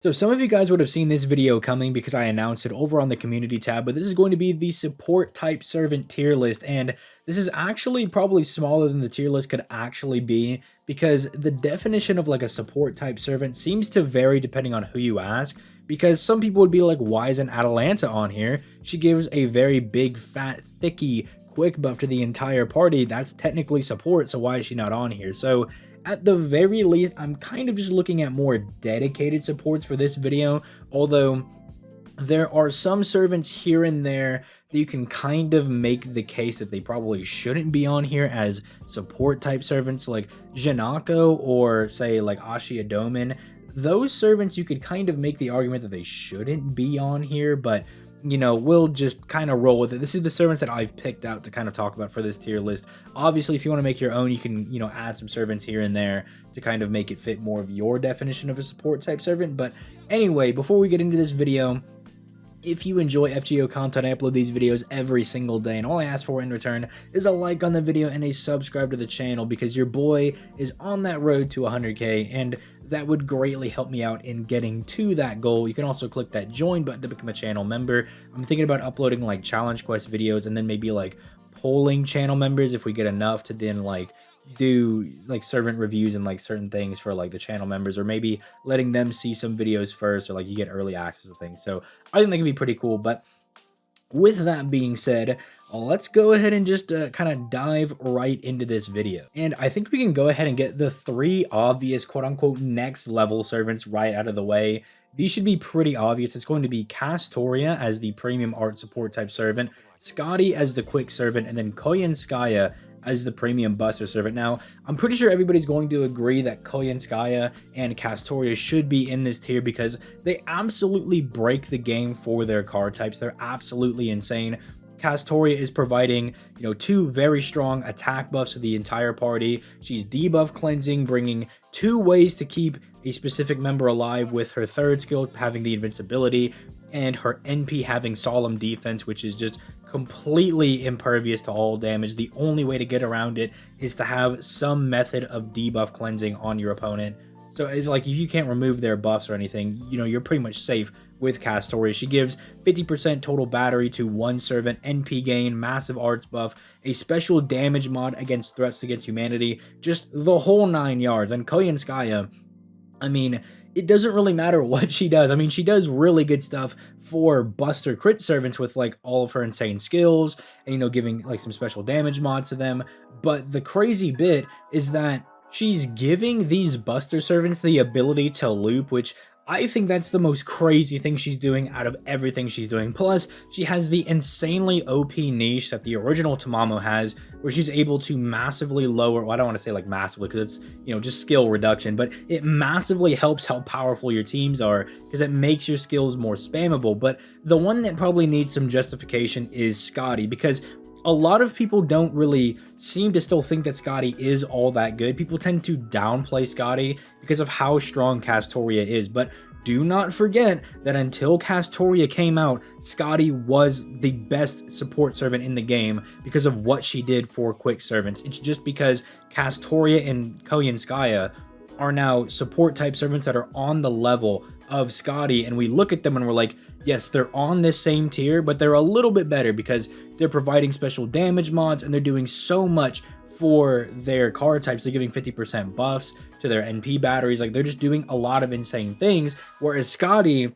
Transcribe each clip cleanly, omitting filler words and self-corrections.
So some of you guys would have seen this video coming because I announced it over on the community tab, but this is going to be the support type servant tier list. And this is actually probably smaller than the tier list could actually be because the definition of like a support type servant seems to vary depending on who you ask. Because some people would be like, why isn't Atalanta on here? She gives a very big, fat, thicky, quick buff to the entire party. That's technically support, so why is she not on here? So at the very least, I'm kind of just looking at more dedicated supports for this video, although there are some servants here and there that you can kind of make the case that they probably shouldn't be on here as support type servants, like Janako or say like Ashiadomin. Those servants you could kind of make the argument that they shouldn't be on here, but you know, we'll just kind of roll with it. This is the servants that I've picked out to kind of talk about for this tier list. Obviously, if you want to make your own, you can, you know, add some servants here and there to kind of make it fit more of your definition of a support type servant. But anyway, before we get into this video, if you enjoy FGO content, I upload these videos every single day, and all I ask for in return is a like on the video and a subscribe to the channel because your boy is on that road to 100k, and that would greatly help me out in getting to that goal. You can also click that join button to become a channel member. I'm thinking about uploading like challenge quest videos and then maybe like polling channel members if we get enough to then like do like servant reviews and like certain things for like the channel members, or maybe letting them see some videos first, or like you get early access to things. So I think that can be pretty cool. But with that being said, let's go ahead and just kind of dive right into this video. And I think we can go ahead and get the three obvious quote-unquote next level servants right out of the way. These should be pretty obvious. It's going to be Castoria as the premium art support type servant, Scotty as the quick servant, and then Koyenskaya as the premium buster servant. Now, I'm pretty sure everybody's going to agree that Koyenskaya and Castoria should be in this tier because they absolutely break the game for their card types. They're absolutely insane. Castoria is providing, you know, two very strong attack buffs to the entire party. She's debuff cleansing, bringing two ways to keep a specific member alive, with her third skill having the invincibility and her NP having solemn defense, which is just completely impervious to all damage. The only way to get around it is to have some method of debuff cleansing on your opponent. So it's like if you can't remove their buffs or anything, you know, you're pretty much safe with Castoria. She gives 50% total battery to one servant, NP gain, massive arts buff, a special damage mod against threats against humanity, just the whole 9 yards. And Koyenskaya, I mean, it doesn't really matter what she does. I mean, she does really good stuff for Buster crit servants with like all of her insane skills and, you know, giving like some special damage mods to them. But the crazy bit is that she's giving these Buster servants the ability to loop, which I think that's the most crazy thing she's doing out of everything she's doing. Plus, she has the insanely OP niche that the original Tamamo has, where she's able to massively lower, well, I don't want to say like massively because it's, you know, just skill reduction, but it massively helps how powerful your teams are because it makes your skills more spammable. But the one that probably needs some justification is Scotty, because a lot of people don't really seem to still think that Scotty is all that good. People tend to downplay Scotty because of how strong Castoria is, but do not forget that until Castoria came out, Scotty was the best support servant in the game because of what she did for quick servants. It's just because Castoria and Koyenskaya are now support type servants that are on the level of Scotty, and we look at them and we're like, yes, they're on this same tier, but they're a little bit better because they're providing special damage mods and they're doing so much for their card types. They're giving 50% buffs to their NP batteries. Like, they're just doing a lot of insane things, whereas Scotty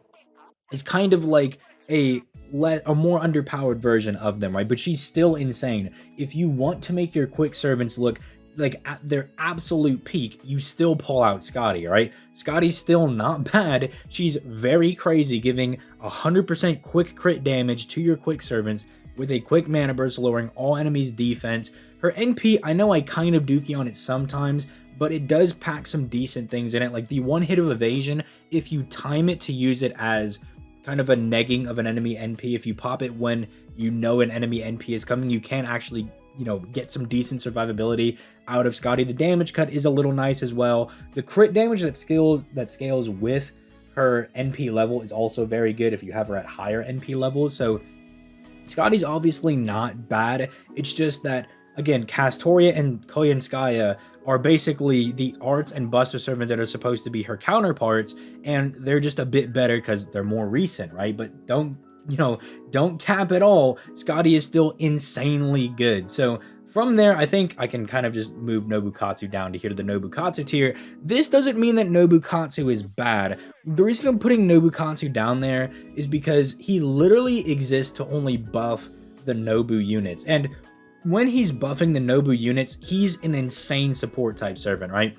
is kind of like a more underpowered version of them, right? But she's still insane. If you want to make your quick servants look like at their absolute peak, you still pull out Scotty, right? Scotty's still not bad. She's very crazy, giving 100% quick crit damage to your quick servants with a quick mana burst, lowering all enemies' defense. Her NP, I know I kind of dookie on it sometimes, but it does pack some decent things in it, like the one hit of evasion. If you time it to use it as kind of a negging of an enemy NP, if you pop it when you know an enemy NP is coming, you can actually, you know, get some decent survivability out of Scotty. The damage cut is a little nice as well. The crit damage that scales with her NP level is also very good if you have her at higher NP levels. So Scotty's obviously not bad. It's just that, again, Castoria and Koyenskaya are basically the arts and buster servant that are supposed to be her counterparts, and they're just a bit better because they're more recent, right? But don't cap it all. Scotty is still insanely good. So from there, I think I can kind of just move Nobukatsu down to here to the Nobukatsu tier. This doesn't mean that Nobukatsu is bad. The reason I'm putting Nobukatsu down there is because he literally exists to only buff the Nobu units. And when he's buffing the Nobu units, he's an insane support type servant, right?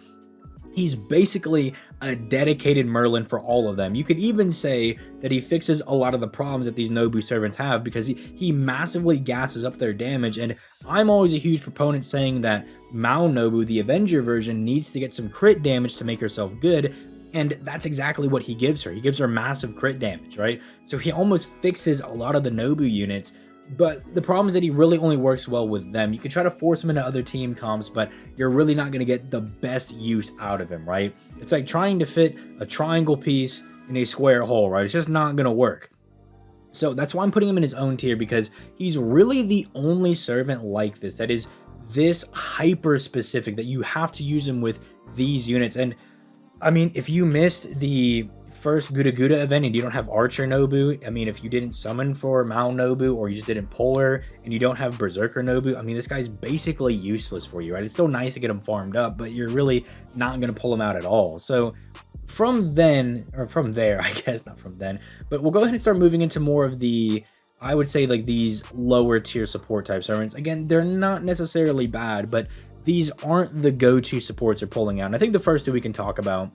He's basically a dedicated Merlin for all of them. You could even say that he fixes a lot of the problems that these Nobu servants have because he massively gasses up their damage. And I'm always a huge proponent saying that Mao Nobu, the Avenger version, needs to get some crit damage to make herself good. And that's exactly what he gives her. He gives her massive crit damage, right? So he almost fixes a lot of the Nobu units. But the problem is that he really only works well with them. You could try to force him into other team comps, but you're really not going to get the best use out of him, right? It's like trying to fit a triangle piece in a square hole, right? It's just not going to work. So that's why I'm putting him in his own tier, because he's really the only servant like this that is this hyper specific that you have to use him with these units. And I mean, if you missed the first Guda Guda event and you don't have Archer Nobu, I mean, if you didn't summon for Mao Nobu or you just didn't pull her and you don't have Berserker Nobu, I mean, this guy's basically useless for you, right? It's still nice to get him farmed up, but you're really not going to pull him out at all. So from then, or from there, I guess, not from then, but we'll go ahead and start moving into more of the, I would say, like these lower tier support type servants. Again, they're not necessarily bad, but these aren't the go-to supports you're pulling out. And I think the first two we can talk about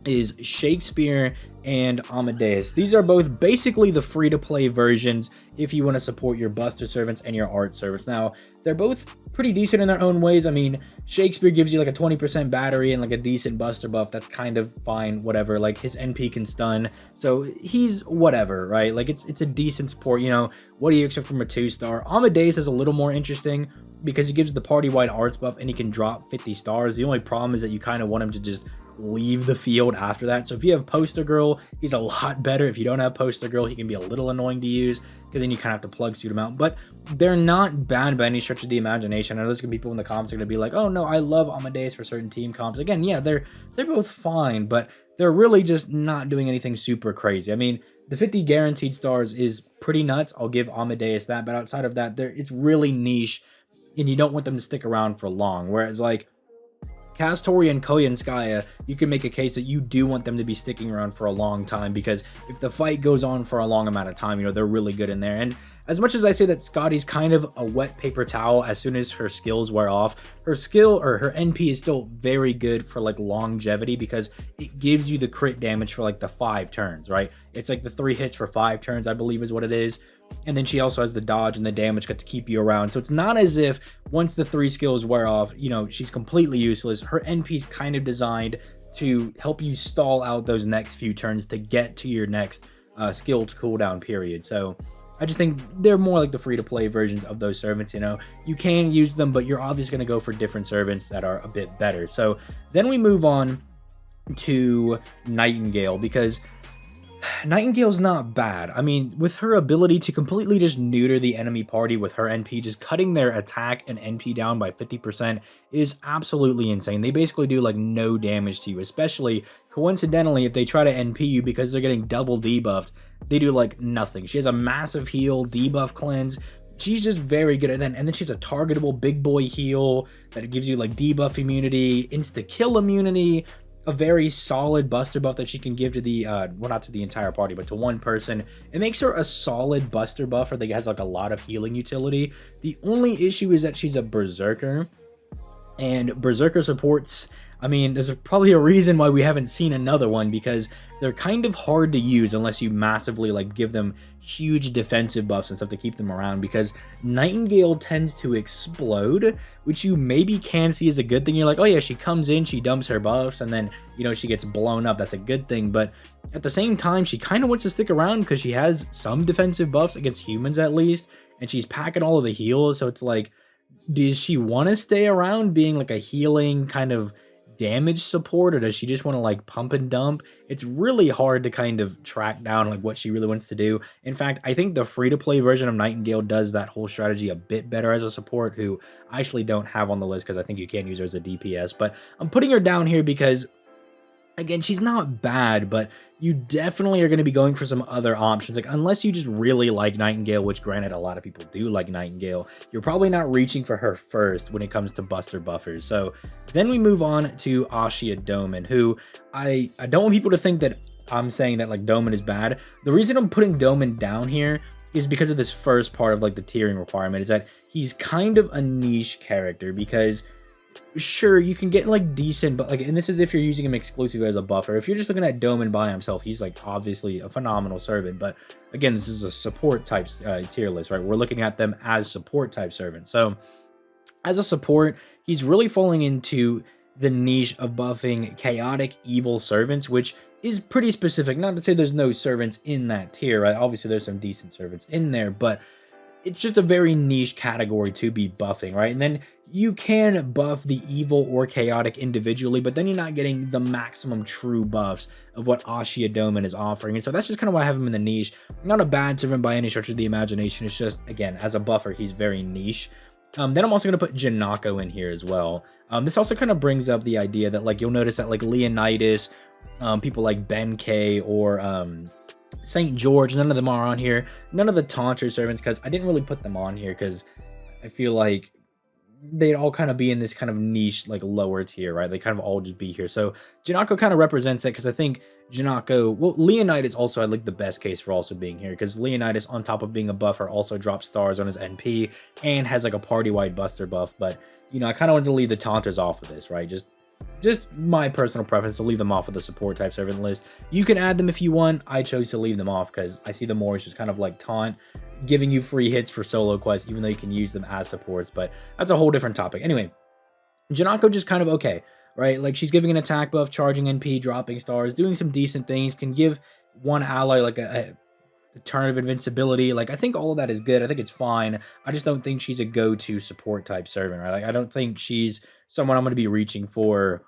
is Shakespeare and Amadeus. These are both basically the free-to-play versions if you want to support your buster servants and your art servants. Now, they're both pretty decent in their own ways. I mean, Shakespeare gives you like a 20% battery and like a decent buster buff. That's kind of fine, whatever. Like, his NP can stun, so he's whatever, right? Like, it's a decent support, you know. What do you expect from a 2-star? Amadeus is a little more interesting because he gives the party-wide arts buff and he can drop 50 stars. The only problem is that you kind of want him to just leave the field after that. So if you have Poster Girl, he's a lot better. If you don't have Poster Girl, he can be a little annoying to use because then you kind of have to plug suit him out. But they're not bad by any stretch of the imagination. I know there's gonna be people in the comments are gonna be like, oh no, I love Amadeus for certain team comps. Again, yeah, they're both fine, but they're really just not doing anything super crazy. I mean, the 50 guaranteed stars is pretty nuts. I'll give Amadeus that, but outside of that, it's really niche and you don't want them to stick around for long. Whereas like Castoria and Koyanskaya, you can make a case that you do want them to be sticking around for a long time, because if the fight goes on for a long amount of time, you know, they're really good in there. And as much as I say that Scotty's kind of a wet paper towel as soon as her skills wear off, her skill or her NP is still very good for like longevity because it gives you the crit damage for like the 5 turns, right? It's like the 3 hits for 5 turns, I believe is what it is. And then she also has the dodge and the damage cut to keep you around. So it's not as if once the 3 skills wear off, you know, she's completely useless. Her NP's kind of designed to help you stall out those next few turns to get to your next skilled cooldown period. So I just think they're more like the free-to-play versions of those servants, you know. You can use them, but you're obviously going to go for different servants that are a bit better. So then we move on to Nightingale, because Nightingale's not bad. I mean, with her ability to completely just neuter the enemy party with her NP, just cutting their attack and NP down by 50% is absolutely insane. They basically do like no damage to you, especially coincidentally if they try to NP you because they're getting double debuffed, they do like nothing. She has a massive heal, debuff cleanse. She's just very good at that. And then she's a targetable big boy heal that gives you like debuff immunity, insta-kill immunity, a very solid buster buff that she can give to the well, not to the entire party, but to one person. It makes her a solid buster buffer that has like a lot of healing utility. The only issue is that she's a berserker, and berserker supports, I mean, there's probably a reason why we haven't seen another one, because they're kind of hard to use unless you massively like give them huge defensive buffs and stuff to keep them around, because Nightingale tends to explode, which you maybe can see as a good thing. You're like, oh yeah, she comes in, she dumps her buffs, and then, you know, she gets blown up. That's a good thing. But at the same time, she kind of wants to stick around because she has some defensive buffs against humans at least, and she's packing all of the heals. So it's like, does she want to stay around being like a healing kind of damage support, or does she just want to like pump and dump? It's really hard to kind of track down like what she really wants to do. In fact, I think the free-to-play version of Nightingale does that whole strategy a bit better as a support, who I actually don't have on the list because I think you can use her as a DPS. But I'm putting her down here because, again, she's not bad, but you definitely are going to be going for some other options. Like, unless you just really like Nightingale, which granted, a lot of people do like Nightingale, you're probably not reaching for her first when it comes to Buster buffers. So then we move on to Ashia Doman, who I don't want people to think that I'm saying that like Doman is bad. The reason I'm putting Doman down here is because of this first part of like the tiering requirement, is that he's kind of a niche character. Because sure, you can get like decent, but like, and this is if you're using him exclusively as a buffer. If you're just looking at Doman by himself, he's like obviously a phenomenal servant. But again, this is a support type tier list, right? We're looking at them as support type servants. So as a support, he's really falling into the niche of buffing chaotic evil servants, which is pretty specific. Not to say there's no servants in that tier, right? Obviously there's some decent servants in there, but it's just a very niche category to be buffing, right? And then you can buff the evil or chaotic individually, but then you're not getting the maximum true buffs of what Ashia Doman is offering. And so that's just kind of why I have him in the niche. Not a bad servant by any stretch of the imagination. It's just, again, as a buffer, he's very niche. Then I'm also going to put Janako in here as well. This also kind of brings up the idea that, like, you'll notice that, like, Leonidas, people like Ben K or St. George, none of them are on here. None of the Taunter servants, because I didn't really put them on here because I feel like they'd all kind of be in this kind of niche, like lower tier, right? They kind of all just be here. So Janako kind of represents it, because I think Janako, well, Leonidas also had like the best case for also being here, because Leonidas, on top of being a buffer, also drops stars on his NP and has like a party-wide buster buff. But, you know, I kind of wanted to leave the Taunters off of this, right? Just my personal preference to leave them off of the support type servant list. You can add them if you want. I chose to leave them off because I see them more as just kind of like taunt, giving you free hits for solo quests, even though you can use them as supports. But that's a whole different topic. Anyway, Janako just kind of okay, right? Like, she's giving an attack buff, charging NP, dropping stars, doing some decent things, can give one ally like a turn of invincibility. Like, I think all of that is good. I think it's fine. I just don't think she's a go-to support type servant, right? Like, I don't think she's someone I'm going to be reaching for,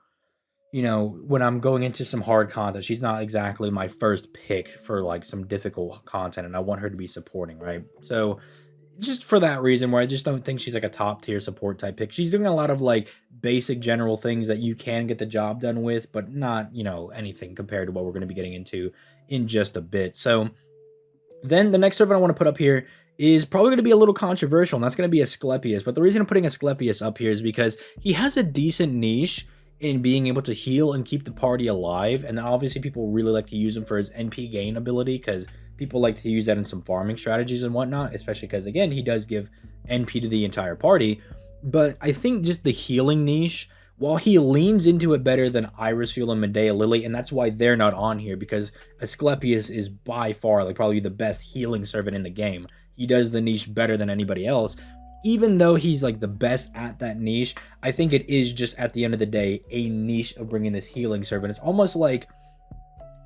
you know, when I'm going into some hard content. She's not exactly my first pick for like some difficult content, and I want her to be supporting, right? So just for that reason, where I just don't think she's like a top tier support type pick. She's doing a lot of like basic general things that you can get the job done with, but not, you know, anything compared to what we're going to be getting into in just a bit. So then the next servant I want to put up here is probably going to be a little controversial, and that's going to be Asclepius. But the reason I'm putting Asclepius up here is because he has a decent niche in being able to heal and keep the party alive. And then obviously people really like to use him for his NP gain ability, because people like to use that in some farming strategies and whatnot, especially because, again, he does give NP to the entire party. But I think just the healing niche, while he leans into it better than Iris Fuel and Medea Lily, and that's why they're not on here, because Asclepius is by far like probably the best healing servant in the game. He does the niche better than anybody else. Even though he's like the best at that niche, I think it is just, at the end of the day, a niche of bringing this healing servant. It's almost like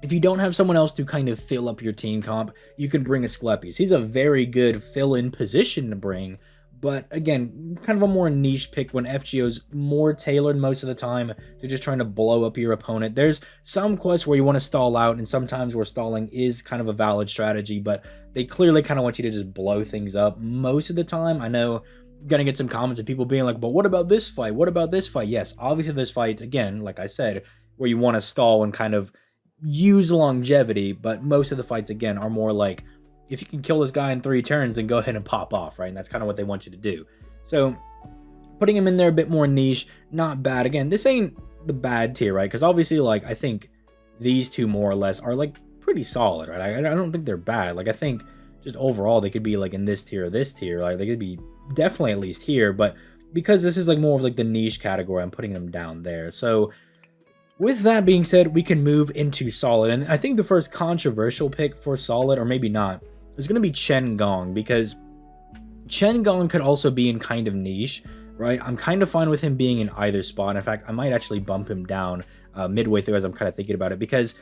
if you don't have someone else to kind of fill up your team comp, you can bring Asclepius. He's a very good fill-in position to bring, but again, kind of a more niche pick when FGO's more tailored most of the time to just trying to blow up your opponent. There's some quests where you want to stall out, and sometimes where stalling is kind of a valid strategy, but they clearly kind of want you to just blow things up. Most of the time, I know I'm going to get some comments of people being like, but what about this fight? What about this fight? Yes, obviously there's fights, again, like I said, where you want to stall and kind of use longevity, but most of the fights, again, are more like, if you can kill this guy in 3 turns, then go ahead and pop off, right? And that's kind of what they want you to do. So putting him in there a bit more niche, not bad. Again, this ain't the bad tier, right? Because obviously, like, I think these two more or less are like pretty solid, right? I don't think they're bad. Like, I think just overall they could be like in this tier or this tier. Like, they could be definitely at least here, but because this is like more of like the niche category, I'm putting them down there. So with that being said, we can move into solid. And I think the first controversial pick for solid, or maybe not, is going to be Chen Gong, because Chen Gong could also be in kind of niche, right? I'm kind of fine with him being in either spot. In fact, I might actually bump him down midway through as I'm kind of thinking about it, because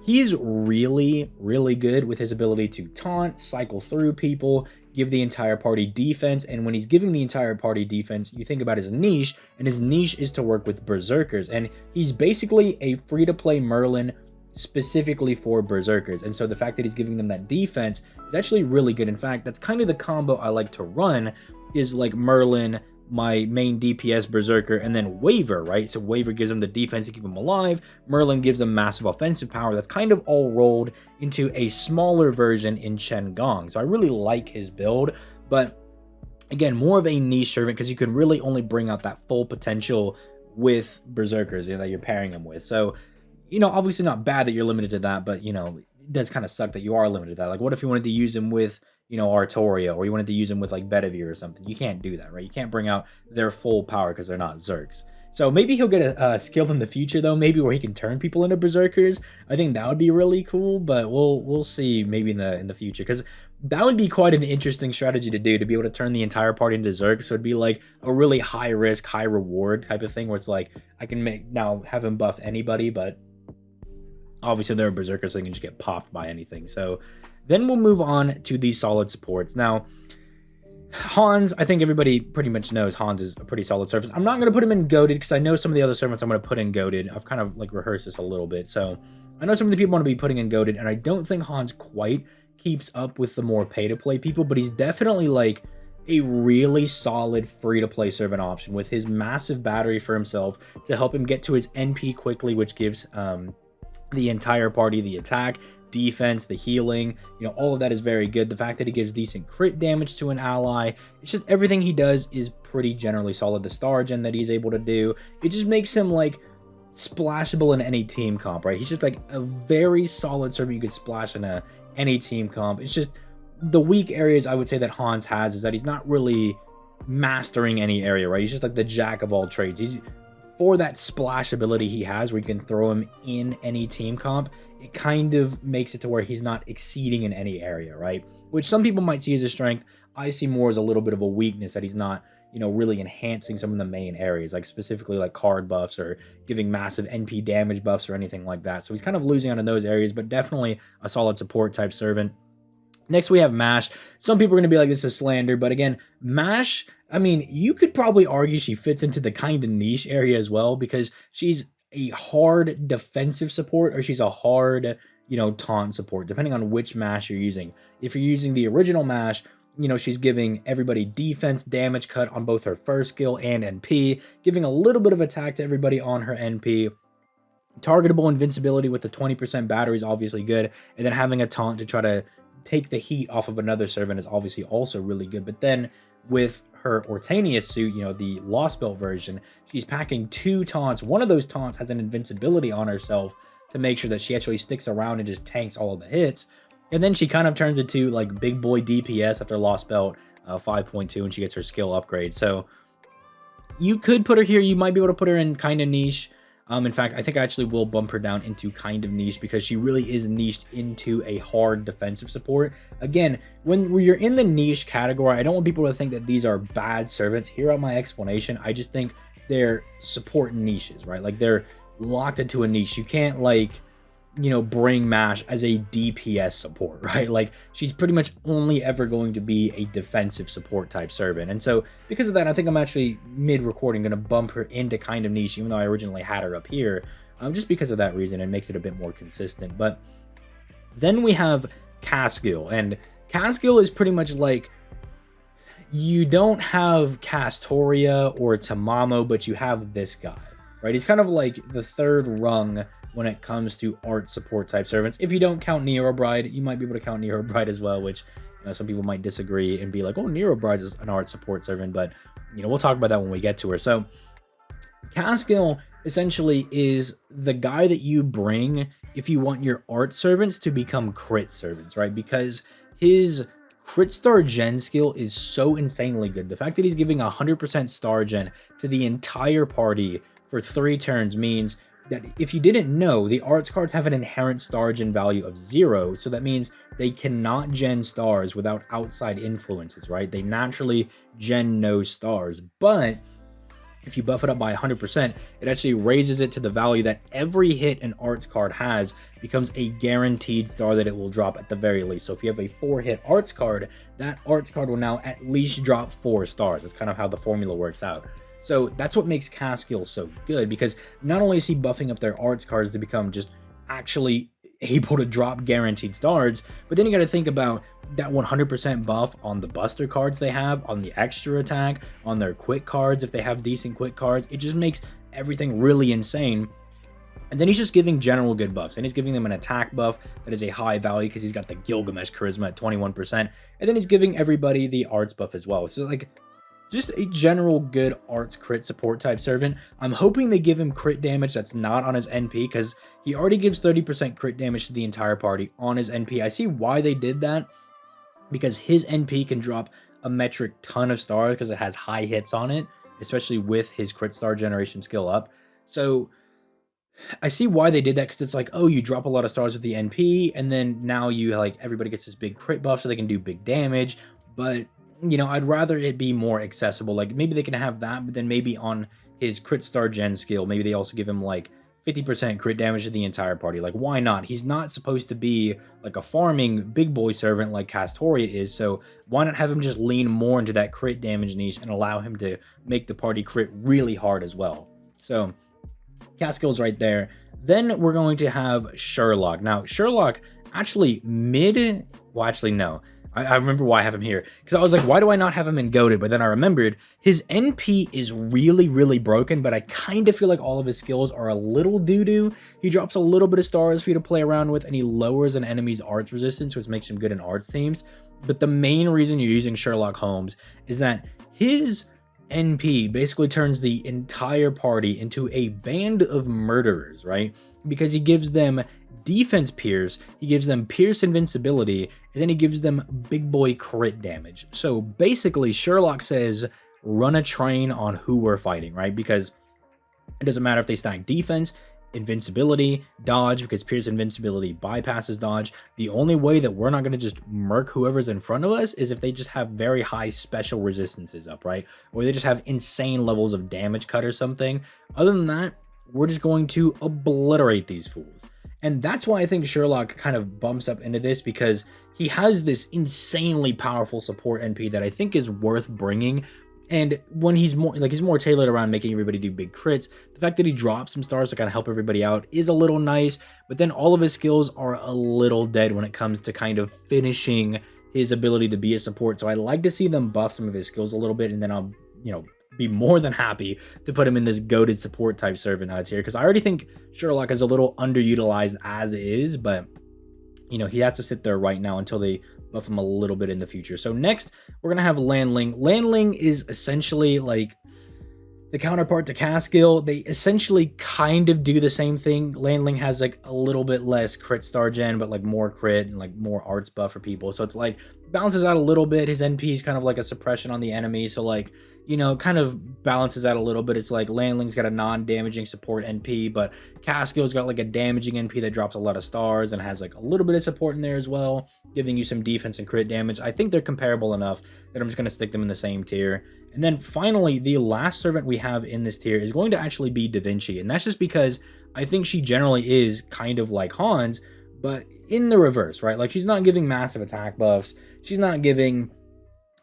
he's really, really good with his ability to taunt, cycle through people, give the entire party defense, and when he's giving the entire party defense, you think about his niche, and his niche is to work with berserkers, and he's basically a free-to-play Merlin specifically for berserkers. And so the fact that he's giving them that defense is actually really good. In fact, that's kind of the combo I like to run, is like Merlin, my main DPS berserker, and then Waver, right? So Waver gives him the defense to keep him alive, Merlin gives him massive offensive power. That's kind of all rolled into a smaller version in Chen Gong. So I really like his build, but again, more of a niche servant, because you can really only bring out that full potential with berserkers, that you're pairing him with. So obviously not bad that you're limited to that, but, it does kind of suck that you are limited to that. Like, what if you wanted to use him with, Artoria, or you wanted to use him with, like, Bedivere or something? You can't do that, right? You can't bring out their full power because they're not Zergs. So maybe he'll get a skill in the future, though, maybe where he can turn people into berserkers. I think that would be really cool, but we'll see maybe in the future, because that would be quite an interesting strategy to do, to be able to turn the entire party into Zergs. So it'd be like a really high risk, high reward type of thing, where it's like, I can have him buff anybody, but obviously they're berserkers, so they can just get popped by anything. So then we'll move on to these solid supports. Now, Hans, I think everybody pretty much knows Hans is a pretty solid servant. I'm not going to put him in goated, because I know some of the other servants I'm going to put in goated. I've kind of like rehearsed this a little bit. So I know some of the people want to be putting in goated, and I don't think Hans quite keeps up with the more pay-to-play people, but he's definitely like a really solid free-to-play servant option, with his massive battery for himself to help him get to his NP quickly, which gives the entire party the attack, defense, the healing, all of that is very good. The fact that he gives decent crit damage to an ally, it's just everything he does is pretty generally solid. The star gen that he's able to do, it just makes him like splashable in any team comp, right? He's just like a very solid servant you could splash in any team comp. It's just the weak areas I would say that Hans has is that he's not really mastering any area, right? He's just like the jack of all trades. He's for that splash ability he has, where you can throw him in any team comp, it kind of makes it to where he's not exceeding in any area, right? Which some people might see as a strength. I see more as a little bit of a weakness, that he's not, really enhancing some of the main areas, like specifically like card buffs or giving massive NP damage buffs or anything like that. So he's kind of losing out in those areas, but definitely a solid support type servant. Next, we have Mash. Some people are going to be like, this is slander, but again, Mash, I mean, you could probably argue she fits into the kind of niche area as well, because she's a hard defensive support, or she's a hard, taunt support, depending on which Mash you're using. If you're using the original Mash, she's giving everybody defense, damage cut on both her first skill and NP, giving a little bit of attack to everybody on her NP. Targetable invincibility with the 20% battery is obviously good, and then having a taunt to try to take the heat off of another servant is obviously also really good. But then with her Ortanius suit, the Lost Belt version, she's packing 2 taunts. One of those taunts has an invincibility on herself to make sure that she actually sticks around and just tanks all of the hits. And then she kind of turns into like big boy DPS after Lost Belt 5.2, and she gets her skill upgrade. So you could put her here. You might be able to put her in kind of niche. In fact, I think I actually will bump her down into kind of niche, because she really is niched into a hard defensive support. Again, when you're in the niche category, I don't want people to think that these are bad servants. Here on my explanation, I just think they're support niches, right? Like, they're locked into a niche. You can't, like, bring Mash as a DPS support, right? Like, she's pretty much only ever going to be a defensive support type servant. And so because of that, I think I'm actually mid-recording going to bump her into kind of niche, even though I originally had her up here, just because of that reason. It makes it a bit more consistent. But then we have Casco, and Casco is pretty much like, you don't have Castoria or Tamamo, but you have this guy, right? He's kind of like the third rung when it comes to art support type servants. If you don't count Nero Bride, you might be able to count Nero Bride as well, which some people might disagree and be like, oh, Nero Bride is an art support servant, but we'll talk about that when we get to her. So Casco essentially is the guy that you bring if you want your art servants to become crit servants, right? Because his crit star gen skill is so insanely good. The fact that he's giving 100% star gen to the entire party for 3 turns means that, if you didn't know, the arts cards have an inherent star gen value of 0, so that means they cannot gen stars without outside influences, right? They naturally gen no stars, but if you buff it up by 100%, it actually raises it to the value that every hit an arts card has becomes a guaranteed star that it will drop at the very least. So if you have a 4-hit arts card, that arts card will now at least drop 4 stars. That's kind of how the formula works out. So that's what makes Casco so good, because not only is he buffing up their arts cards to become just actually able to drop guaranteed stars, but then you got to think about that 100% buff on the buster cards they have, on the extra attack, on their quick cards if they have decent quick cards. It just makes everything really insane. And then he's just giving general good buffs, and he's giving them an attack buff that is a high value because he's got the Gilgamesh charisma at 21%, and then he's giving everybody the arts buff as well. So like, just a general good arts crit support type servant. I'm hoping they give him crit damage that's not on his NP, because he already gives 30% crit damage to the entire party on his NP. I see why they did that, because his NP can drop a metric ton of stars because it has high hits on it, especially with his crit star generation skill up. So I see why they did that, because it's like, oh, you drop a lot of stars with the NP, and then now you like everybody gets this big crit buff so they can do big damage. But you know, I'd rather it be more accessible. Like maybe they can have that, but then maybe on his crit star gen skill, maybe they also give him like 50% crit damage to the entire party. Like, why not? He's not supposed to be like a farming big boy servant like Castoria is, so why not have him just lean more into that crit damage niche and allow him to make the party crit really hard as well. So Casco's right there. Then we're going to have Sherlock. Now Sherlock actually no, I remember why I have him here, because I was like, why do I not have him in goated? But then I remembered his NP is really, really broken, but I kind of feel like all of his skills are a little doo-doo. He drops a little bit of stars for you to play around with, and he lowers an enemy's arts resistance, which makes him good in arts themes. But the main reason you're using Sherlock Holmes is that his NP basically turns the entire party into a band of murderers, right? Because he gives them defense pierce, he gives them pierce invincibility, and then he gives them big boy crit damage. So basically Sherlock says run a train on who we're fighting, right? Because it doesn't matter if they stack defense, invincibility, dodge, because pierce invincibility bypasses dodge. The only way that we're not going to just murk whoever's in front of us is if they just have very high special resistances up, right? Or they just have insane levels of damage cut or something. Other than that, we're just going to obliterate these fools. And that's why I think Sherlock kind of bumps up into this, because he has this insanely powerful support NP that I think is worth bringing. And when he's more tailored around making everybody do big crits, the fact that he drops some stars to kind of help everybody out is a little nice. But then all of his skills are a little dead when it comes to kind of finishing his ability to be a support. So I like to see them buff some of his skills a little bit, and then I'll, you know, be more than happy to put him in this goated support type servant tier, because I already think Sherlock is a little underutilized as is, but you know, he has to sit there right now until they buff him a little bit in the future. So next we're gonna have Lanling. Lanling is essentially like the counterpart to Casco. They essentially kind of do the same thing. Lanling has like a little bit less crit star gen, but like more crit and like more arts buff for people. So it's like balances out a little bit. His NP is kind of like a suppression on the enemy. So like, you know, kind of balances out a little bit. It's like Lanling's got a non-damaging support NP, but Casco's got like a damaging NP that drops a lot of stars and has like a little bit of support in there as well, giving you some defense and crit damage. I think they're comparable enough that I'm just going to stick them in the same tier. And then finally, the last servant we have in this tier is going to actually be Da Vinci. And that's just because I think she generally is kind of like Hans, but in the reverse, right? Like, she's not giving massive attack buffs. She's not giving,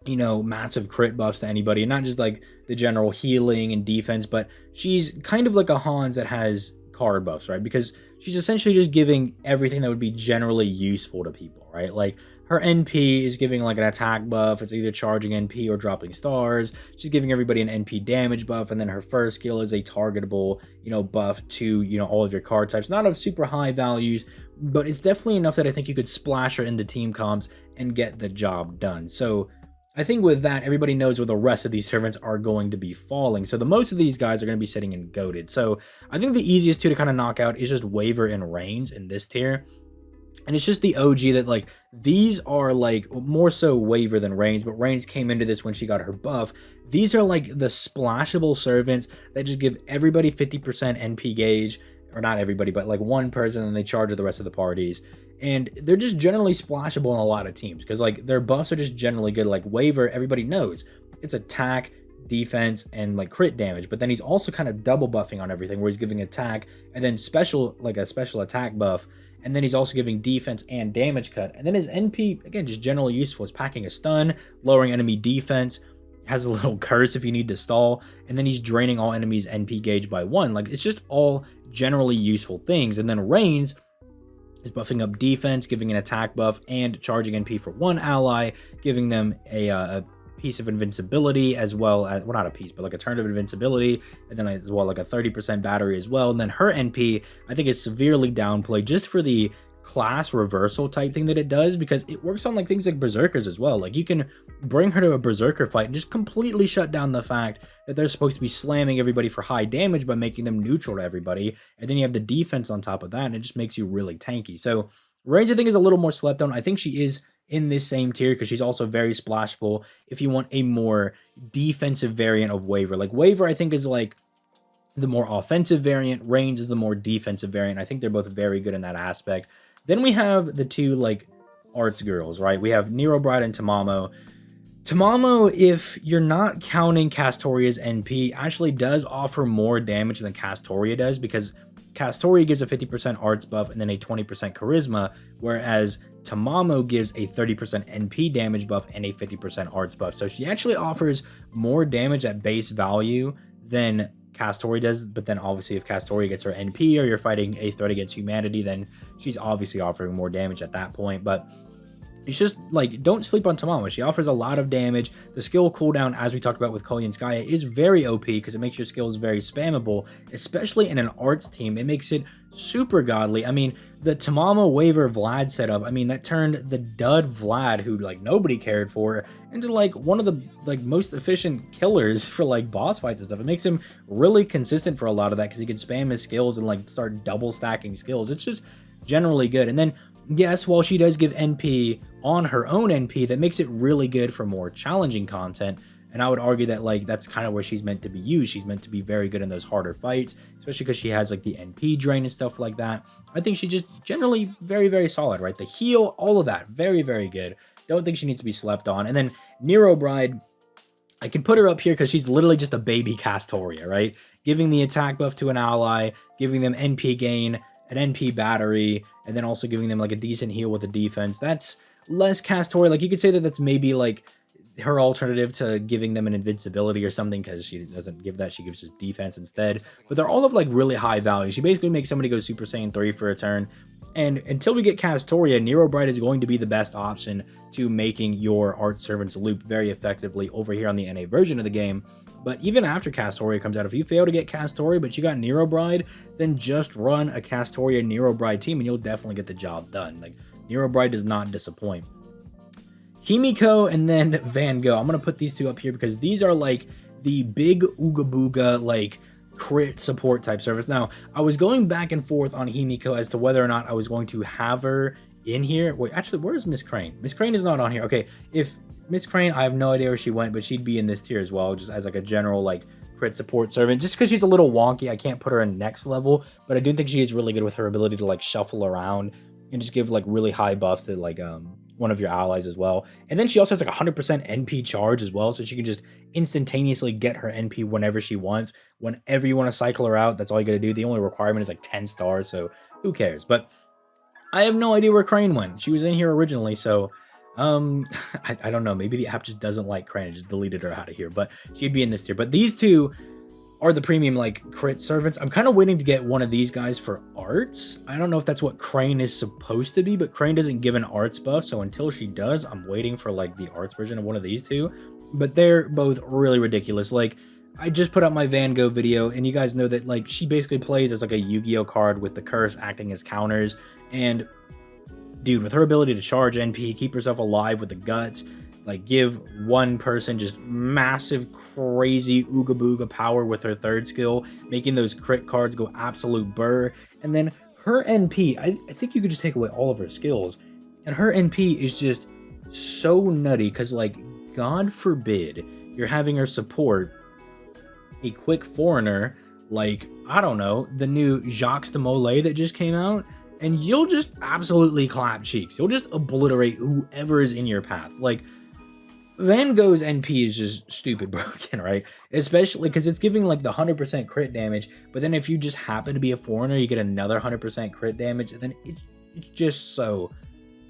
you know, massive crit buffs to anybody, and not just like the general healing and defense, but she's kind of like a Hans that has card buffs, right? Because she's essentially just giving everything that would be generally useful to people, right? Like, her NP is giving like an attack buff. It's either charging NP or dropping stars. She's giving everybody an NP damage buff, and then her first skill is a targetable, you know, buff to, you know, all of your card types. Not of super high values, but it's definitely enough that I think you could splash her into team comps and get the job done. So I think with that, everybody knows where the rest of these servants are going to be falling. So the most of these guys are going to be sitting in goated. So I think the easiest two to kind of knock out is just Waver and Reigns in this tier. And it's just the OG that, like, these are like more so Waver than Reigns, but Reigns came into this when she got her buff. These are like the splashable servants that just give everybody 50% NP gauge, or not everybody, but like one person, and they charge the rest of the parties. And they're just generally splashable in a lot of teams because like their buffs are just generally good. Like Waver, everybody knows it's attack, defense, and like crit damage. But then he's also kind of double buffing on everything, where he's giving attack and then special, like a special attack buff. And then he's also giving defense and damage cut. And then his NP, again, just generally useful, is packing a stun, lowering enemy defense, has a little curse if you need to stall, and then he's draining all enemies NP gauge by 1. Like, it's just all generally useful things. And then Reigns is buffing up defense, giving an attack buff, and charging NP for 1 ally, giving them a piece of invincibility, as well as, well, not a piece, but like a turn of invincibility, and then as well like a 30% battery as well. And then her NP, I think, is severely downplayed just for the class reversal type thing that it does, because it works on like things like berserkers as well. Like, you can bring her to a berserker fight and just completely shut down the fact that they're supposed to be slamming everybody for high damage by making them neutral to everybody, and then you have the defense on top of that, and it just makes you really tanky. So Reigns, I think, is a little more slept on. I think she is in this same tier because she's also very splashable if you want a more defensive variant of Waver. Like, Waver, I think, is like the more offensive variant. Reigns is the more defensive variant. I think they're both very good in that aspect. Then we have the two like arts girls, right? We have Nero Bride and Tamamo. Tamamo, if you're not counting Castoria's NP, actually does offer more damage than Castoria does, because Castoria gives a 50% arts buff and then a 20% charisma, whereas Tamamo gives a 30% NP damage buff and a 50% arts buff. So she actually offers more damage at base value than Castoria does, but then obviously if Castoria gets her NP, or you're fighting a threat against humanity, then she's obviously offering more damage at that point. But it's just like, don't sleep on Tamamo. She offers a lot of damage. The skill cooldown, as we talked about with Kolyanskaya, is very OP because it makes your skills very spammable, especially in an arts team. It makes it super godly. I mean, the Tamamo Waver Vlad setup, I mean, that turned the dud Vlad, who like nobody cared for, into like one of the like most efficient killers for like boss fights and stuff. It makes him really consistent for a lot of that because he can spam his skills and like start double stacking skills. It's just generally good. And then, yes, while she does give NP on her own NP, that makes it really good for more challenging content. And I would argue that like that's kind of where she's meant to be used. She's meant to be very good in those harder fights, especially because she has like the NP drain and stuff like that. I think she's just generally very, very solid, right? The heal, all of that, very, very good. Don't think she needs to be slept on. And then Nero Bride, I can put her up here because she's literally just a baby Castoria, right? Giving the attack buff to an ally, giving them NP gain, an NP battery, and then also giving them like a decent heal with a defense. That's less Castoria. Like, you could say that that's maybe like her alternative to giving them an invincibility or something, because she doesn't give that. She gives just defense instead. But they're all of like really high value. She basically makes somebody go Super Saiyan 3 for a turn. And until we get Castoria, Nero Bride is going to be the best option to making your art servants loop very effectively over here on the NA version of the game. But even after Castoria comes out, if you fail to get Castoria, but you got Nero Bride, then just run a Castoria Nero Bride team and you'll definitely get the job done. Like, Nero Bride does not disappoint. Himiko and then Van Gogh. I'm going to put these two up here because these are like the big Ooga Booga, like crit support type service. Now, I was going back and forth on Himiko as to whether or not I was going to have her in here. Wait, actually, where's Miss Crane? Miss Crane is not on here. Okay, if Miss Crane, I have no idea where she went, but she'd be in this tier as well, just as like a general like crit support servant. Just because she's a little wonky, I can't put her in next level, but I do think she is really good with her ability to like shuffle around and just give like really high buffs to like one of your allies as well. And then she also has like 100% NP charge as well, so she can just instantaneously get her NP whenever she wants. Whenever you want to cycle her out, that's all you gotta do. The only requirement is like 10 stars, so who cares? But I have no idea where Crane went. She was in here originally, so I don't know. Maybe the app just doesn't like Crane. It just deleted her out of here, but she'd be in this tier. But these two are the premium like crit servants. I'm kind of waiting to get one of these guys for arts. I don't know if that's what Crane is supposed to be, but Crane doesn't give an arts buff, so until she does, I'm waiting for like the arts version of one of these two. But they're both really ridiculous. Like, I just put out my Van Gogh video, and you guys know that like she basically plays as like a Yu-Gi-Oh card with the curse acting as counters. And dude, with her ability to charge NP, keep herself alive with the guts, like give one person just massive, crazy Ooga Booga power with her third skill, making those crit cards go absolute burr. And then her NP, I think you could just take away all of her skills, and her NP is just so nutty because, like, God forbid you're having her support a quick foreigner like, I don't know, the new Jacques de Molay that just came out, and you'll just absolutely clap cheeks. You'll just obliterate whoever is in your path. Like, Van Gogh's NP is just stupid broken, right? Especially because it's giving like the 100% crit damage, but then if you just happen to be a foreigner, you get another 100% crit damage, and then it's just so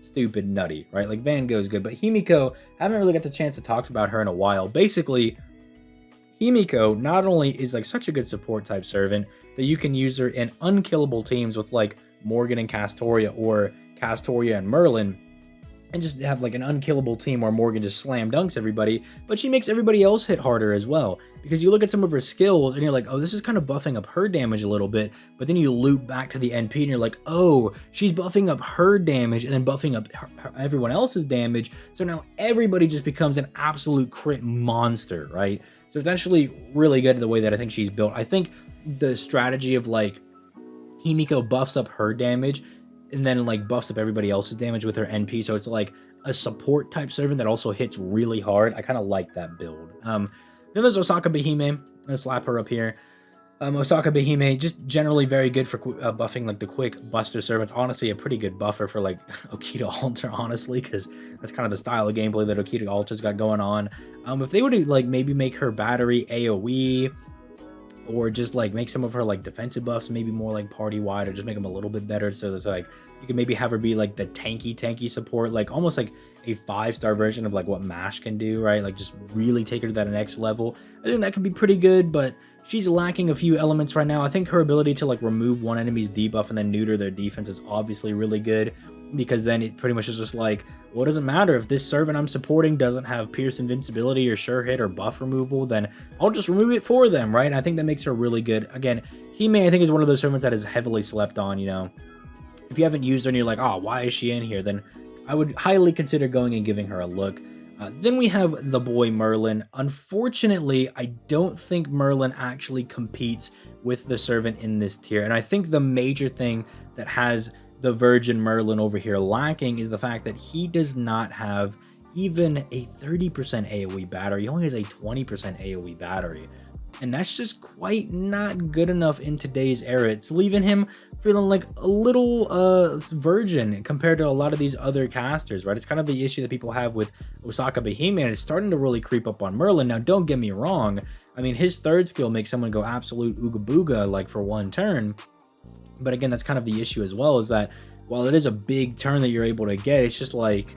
stupid nutty, right? Like Van Gogh's good, but Himiko, haven't really got the chance to talk about her in a while. Basically, Himiko not only is like such a good support type servant that you can use her in unkillable teams with like Morgan and Castoria or Castoria and Merlin, and just have like an unkillable team where Morgan just slam dunks everybody, but she makes everybody else hit harder as well. Because you look at some of her skills and you're like, oh, this is kind of buffing up her damage a little bit, but then you loop back to the NP and you're like, oh, she's buffing up her damage and then buffing up everyone else's damage. So now everybody just becomes an absolute crit monster, right? So it's actually really good the way that I think she's built. I think the strategy of like Himiko buffs up her damage and then like buffs up everybody else's damage with her NP, so it's like a support type servant that also hits really hard. I kind of like that build. Then there's Osaka Behemoth. I'm gonna slap her up here. Osaka Behemoth, just generally very good for buffing like the quick buster servants. Honestly, a pretty good buffer for like Okita Alter, honestly, because that's kind of the style of gameplay that Okita Alter's got going on. If they would like maybe make her battery AoE, or just like make some of her like defensive buffs maybe more like party wide, or just make them a little bit better, so it's like you can maybe have her be like the tanky support, like almost like a 5-star version of like what Mash can do, right? Like just really take her to that next level. I think that could be pretty good, but she's lacking a few elements right now. I think her ability to like remove one enemy's debuff and then neuter their defense is obviously really good, because then it pretty much is just like, well, it doesn't matter if this servant I'm supporting doesn't have Pierce Invincibility or Sure Hit or buff removal, then I'll just remove it for them, right? And I think that makes her really good. Again, Hime, I think, is one of those servants that is heavily slept on, you know. If you haven't used her and you're like, oh, why is she in here? Then I would highly consider going and giving her a look. Then we have the boy Merlin. Unfortunately, I don't think Merlin actually competes with the servant in this tier. And I think the major thing that has the Virgin Merlin over here lacking is the fact that he does not have even a 30% AoE battery. He only has a 20% AoE battery. And that's just quite not good enough in today's era. It's leaving him feeling like a little virgin compared to a lot of these other casters, right? It's kind of the issue that people have with Osaka Behemoth, and it's starting to really creep up on Merlin. Now, don't get me wrong. I mean, his third skill makes someone go absolute ooga booga like for one turn. But again, that's kind of the issue as well, is that while it is a big turn that you're able to get, it's just like,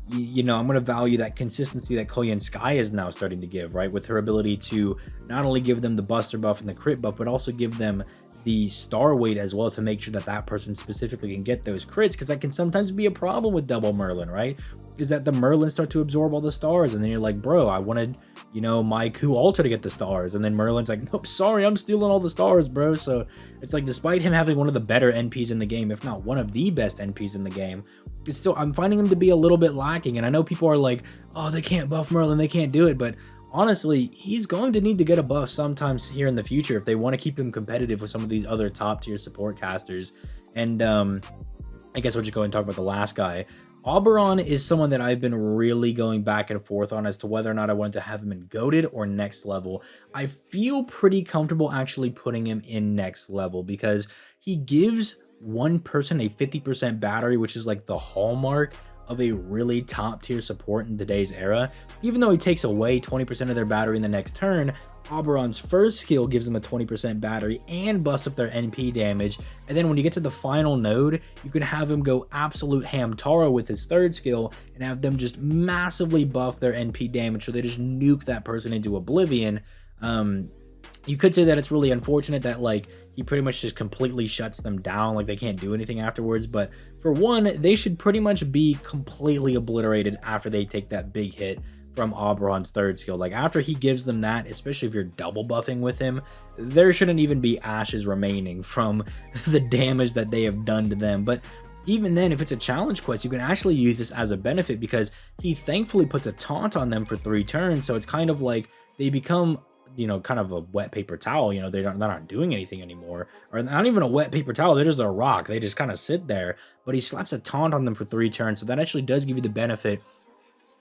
you know, I'm going to value that consistency that Koyan Sky is now starting to give, right? With her ability to not only give them the buster buff and the crit buff, but also give them the star weight as well, to make sure that that person specifically can get those crits, because that can sometimes be a problem with double Merlin, right? Is that the Merlin start to absorb all the stars, and then you're like, bro, I wanted, you know, my Ku Alter to get the stars, and then Merlin's like, nope, sorry, I'm stealing all the stars, bro. So it's like, despite him having one of the better NPs in the game, if not one of the best NPs in the game, it's still, I'm finding him to be a little bit lacking. And I know people are like, oh, they can't buff Merlin, they can't do it, but honestly, he's going to need to get a buff sometimes here in the future if they want to keep him competitive with some of these other top tier support casters. And I guess we'll just go and talk about the last guy. Oberon is someone that I've been really going back and forth on as to whether or not I wanted to have him in goated or next level. I feel pretty comfortable actually putting him in next level, because he gives one person a 50% battery, which is like the hallmark of a really top tier support in today's era. Even though he takes away 20% of their battery in the next turn, Oberon's first skill gives them a 20% battery and buffs up their NP damage. And then when you get to the final node, you can have him go absolute Hamtaro with his third skill and have them just massively buff their NP damage, so they just nuke that person into oblivion. You could say that it's really unfortunate that like he pretty much just completely shuts them down, like they can't do anything afterwards. But for one, they should pretty much be completely obliterated after they take that big hit from Oberon's third skill. Like after he gives them that, especially if you're double buffing with him, there shouldn't even be ashes remaining from the damage that they have done to them. But even then, if it's a challenge quest, you can actually use this as a benefit, because he thankfully puts a taunt on them for 3 turns. So it's kind of like they become, you know, kind of a wet paper towel. You know, they're not doing anything anymore, or not even a wet paper towel. They're just a rock. They just kind of sit there. But he slaps a taunt on them for 3 turns, so that actually does give you the benefit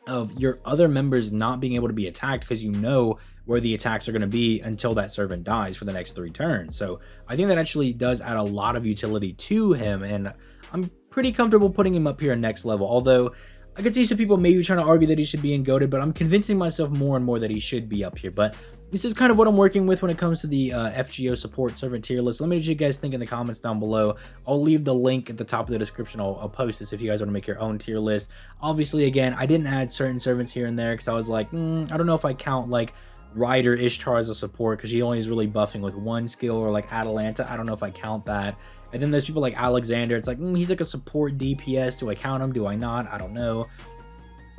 of your other members not being able to be attacked, because you know where the attacks are going to be until that servant dies for the next 3 turns. So I think that actually does add a lot of utility to him, and I'm pretty comfortable putting him up here next level. Although I could see some people maybe trying to argue that he should be in goated, but I'm convincing myself more and more that he should be up here. But this is kind of what I'm working with when it comes to the FGO support servant tier list. Let me know what you guys think in the comments down below. I'll leave the link at the top of the description. I'll post this if you guys want to make your own tier list. Obviously, again, I didn't add certain servants here and there because I was like, I don't know if I count like Ryder Ishtar as a support because she only is really buffing with one skill, or like Atalanta. I don't know if I count that. And then there's people like Alexander. It's like, he's like a support DPS. Do I count him? Do I not? I don't know.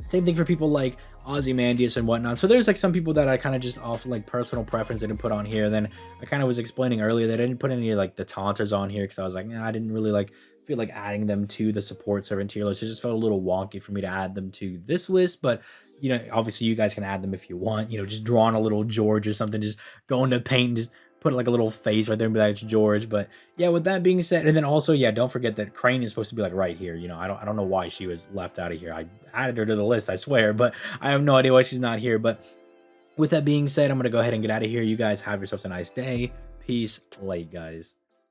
Same thing for people like Ozymandias and whatnot. So there's like some people that I kind of just off like personal preference didn't put on here. Then I kind of was explaining earlier that I didn't put any like the taunters on here because I was like, I didn't really like feel like adding them to the support servant tier list. It just felt a little wonky for me to add them to this list. But you know, obviously you guys can add them if you want. You know, just draw on a little George or something. Just go into paint and just put like a little face right there and be like, it's George. But yeah, with that being said, and then also, yeah, don't forget that Crane is supposed to be like right here. You know, I don't know why she was left out of here. I added her to the list, I swear, but I have no idea why she's not here. But with that being said, I'm gonna go ahead and get out of here. You guys have yourselves a nice day. Peace, late guys.